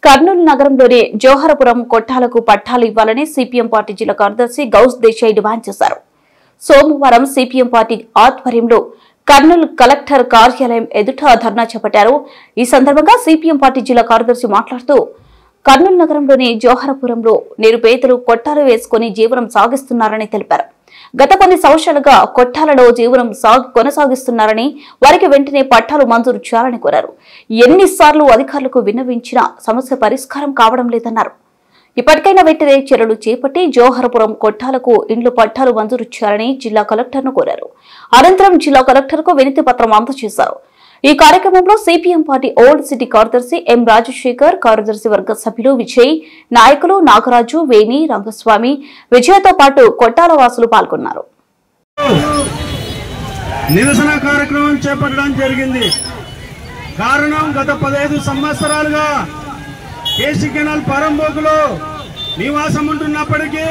కర్నూలు నగరంలోని జోహరపురం కొట్టాలకు పట్టాలు ఇవ్వాలని సిపిఎం పార్టీ జిల్లా కార్యదర్శి గౌస్ దేశాయ్ డిమాండ్ చేశారు. సోమవారం సిపిఎం పార్టీ ఆధ్వర్యంలో కర్నూలు కలెక్టర్ కార్యాలయం ఎదుట ధర్నా చేపట్టారు. ఈ సందర్భంగా సిపిఎం పార్టీ జిల్లా కార్యదర్శి మాట్లాడుతూ కర్నూలు నగరంలోని జోహరపురంలో నిరుపేదలు కొట్టాలు వేసుకుని జీవనం సాగిస్తున్నారని తెలిపారు. గత కొన్ని సంవత్సరాలుగా కొట్టాలలో జీవనం కొనసాగిస్తున్నారని, వారికి వెంటనే పట్టాలు మంజూరు చేయాలని కోరారు. ఎన్నిసార్లు అధికారులకు విన్నవించినా సమస్య పరిష్కారం కావడం లేదన్నారు. ఇప్పటికైనా వెంటనే చర్యలు చేపట్టి జోహరపురం కొట్టాలకు ఇండ్లు పట్టాలు మంజూరు చేయాలని జిల్లా కలెక్టర్ను కోరారు. అనంతరం జిల్లా కలెక్టర్కు వినతి పత్రం అందజేశారు. ఈ కార్యక్రమంలో సిపిఎం పార్టీ ఓల్డ్ సిటీ కార్యదర్శి ఎం రాజశేఖర్, కార్యదర్శి వర్గ సభ్యులు విజయ్, నాయకులు నాగరాజు, వేణి, రంగస్వామి, విజయతో పాటు కొట్టాల వాసులు పాల్గొన్నారు. నిరసన కార్యక్రమం చేపట్టడం జరిగింది. కారణం గత 15 సంవత్సరాలుగా కేసీ కెనాల్ పరంబోకులో నివాసం ఉంటున్నప్పటికీ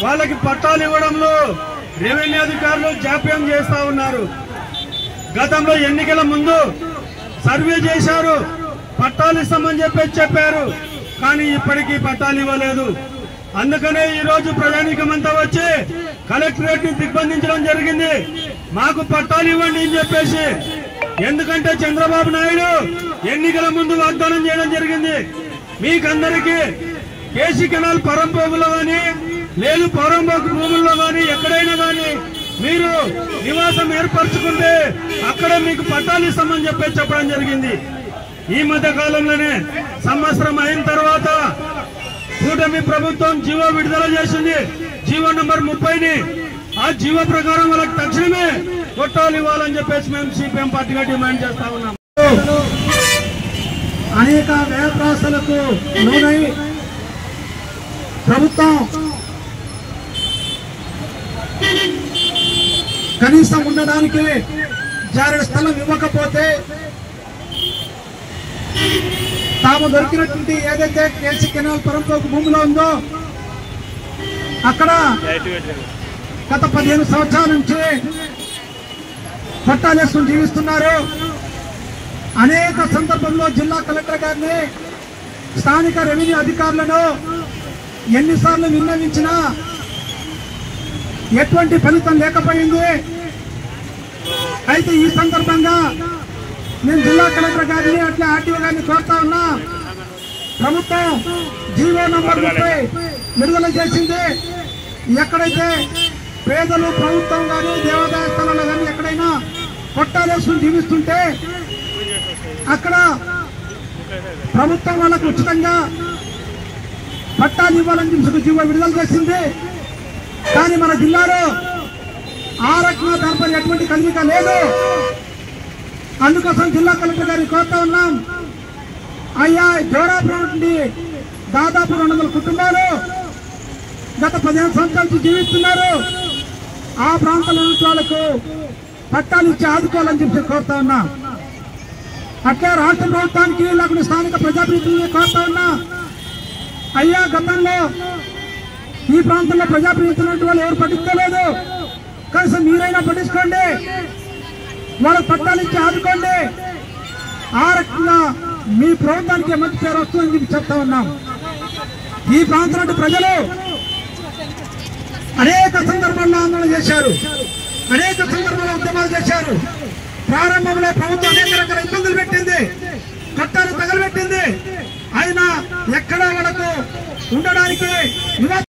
వాళ్ళకి పట్టాలు ఇవ్వడంలో రెవెన్యూ అధికారులు జాప్యం చేస్తా ఉన్నారు. గతంలో ఎన్నికల ముందు సర్వే చేశారు, పట్టాలు ఇస్తామని చెప్పారు, కానీ ఇప్పటికీ పట్టాలు ఇవ్వలేదు. అందుకనే ఈ రోజు ప్రజానీకమంతా వచ్చి కలెక్టరేట్ ని దిగ్బంధించడం జరిగింది. మాకు పట్టాలు ఇవ్వండి అని చెప్పేసి. ఎందుకంటే చంద్రబాబు నాయుడు ఎన్నికల ముందు వాగ్దానం చేయడం జరిగింది, మీకందరికీ కేసీ కెనాల్ పరంపోగులో గాని లేదు పరంపోకు భూముల్లో గాని ఎక్కడైనా గాని మీరు నివాసం ఏర్పరచుకుంటే అక్కడ మీకు పట్టాలు ఇస్తామని చెప్పడం జరిగింది. ఈ మధ్య కాలంలోనే సంవత్సరం అయిన తర్వాత కూటమి ప్రభుత్వం జీవో విడుదల చేసింది, జీవో నంబర్ 30ని. ఆ జీవో ప్రకారం వాళ్ళకి తక్షణమే పట్టాలు ఇవ్వాలని చెప్పేసి మేము సిపిఎం పార్టీగా డిమాండ్ చేస్తా ఉన్నాం. అనేక వ్యయప్రాసాలకు లోనై ప్రభుత్వం కనీసం ఉండడానికి జారెడు స్థలం ఇవ్వకపోతే తాము దొరికినటువంటి ఏదైతే కేసీ కెనాల్ పరంపోకు భూమిలో ఉందో అక్కడ గత 15 సంవత్సరాల నుంచి పట్టాలేసుకుని జీవిస్తున్నారు. అనేక సందర్భంలో జిల్లా కలెక్టర్ గారిని, స్థానిక రెవెన్యూ అధికారులను ఎన్నిసార్లు విన్నవించినా ఎటువంటి ఫలితం లేకపోయింది. అయితే ఈ సందర్భంగా నేను జిల్లా కలెక్టర్ గారిని అట్లా ఆర్టీఓ గారిని కోరుతా ఉన్నా, ప్రభుత్వం జీవో నంబర్ 30 విడుదల చేసింది. ఎక్కడైతే పేదలు ప్రభుత్వం కానీ దేవాదాయ స్థలాల్లో కానీ ఎక్కడైనా కొట్టాలేసుకుని జీవిస్తుంటే అక్కడ ప్రభుత్వం వాళ్ళకు ఉచితంగా పట్టాలు ఇవ్వాలని జీవో విడుదల చేసింది. కానీ మన జిల్లాలో ఆ రకంగా దానిపై ఎటువంటి కదలిక లేదు. అందుకోసం జిల్లా కలెక్టర్ గారిని కోరుతా ఉన్నాం, అయ్యా జోరాపురం నుండి దాదాపు 200 కుటుంబాలు గత 15 సంవత్సరాల నుంచి జీవిస్తున్నారు. ఆ ప్రాంతంలో ఉన్న వాళ్ళకు పట్టాలు ఇచ్చి ఆదుకోవాలని చెప్పి కోరుతా ఉన్నా. అట్లే రాష్ట్ర ప్రభుత్వానికి లేకుండా స్థానిక ప్రజాప్రతినిధులను కోరుతా ఉన్నా, అయ్యా గతంలో ఈ ప్రాంతంలో ప్రజాప్రతినిధులు వాళ్ళు ఎవరు పట్టించుకోలేదు, కనీసం మీరైనా పట్టించుకోండి, వాళ్ళకి పట్టాలు ఇచ్చి ఆదుకోండి. ఆ రకంగా మీ ప్రభుత్వానికి మంచి పేరు వస్తుందని చెప్పి చెప్తా ఉన్నాం. ఈ ప్రాంతంలో ప్రజలు అనేక సందర్భాల్లో ఆందోళన చేశారు, అనేక సందర్భాల్లో ఉద్యమాలు చేశారు. ప్రారంభంలో ప్రభుత్వం అనేక రకాల ఇబ్బందులు పెట్టింది, చట్టాలు తగలబెట్టింది. అయినా ఎక్కడా వాళ్ళకు ఉండడానికి